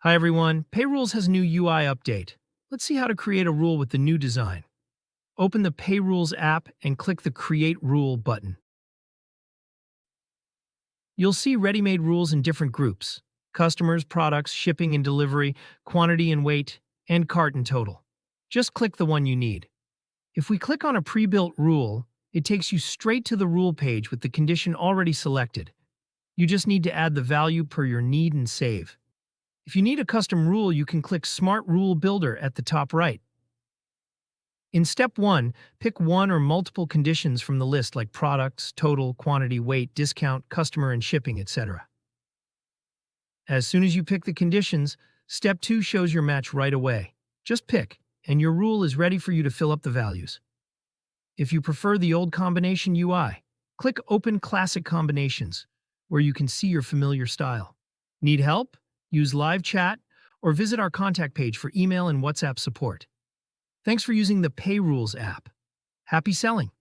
Hi everyone, PayRules has a new UI update. Let's see how to create a rule with the new design. Open the PayRules app and click the Create Rule button. You'll see ready-made rules in different groups: customers, products, shipping and delivery, quantity and weight, and cart and total. Just click the one you need. If we click on a pre-built rule, it takes you straight to the rule page with the condition already selected. You just need to add the value per your need and save. If you need a custom rule, you can click Smart Rule Builder at the top right. In Step 1, pick one or multiple conditions from the list like products, total, quantity, weight, discount, customer, and shipping, etc. As soon as you pick the conditions, Step 2 shows your match right away. Just pick, and your rule is ready for you to fill up the values. If you prefer the old combination UI, click Open Classic Combinations, where you can see your familiar style. Need help? Use live chat or visit our contact page for email and WhatsApp support. Thanks for using the PayRules app. Happy selling!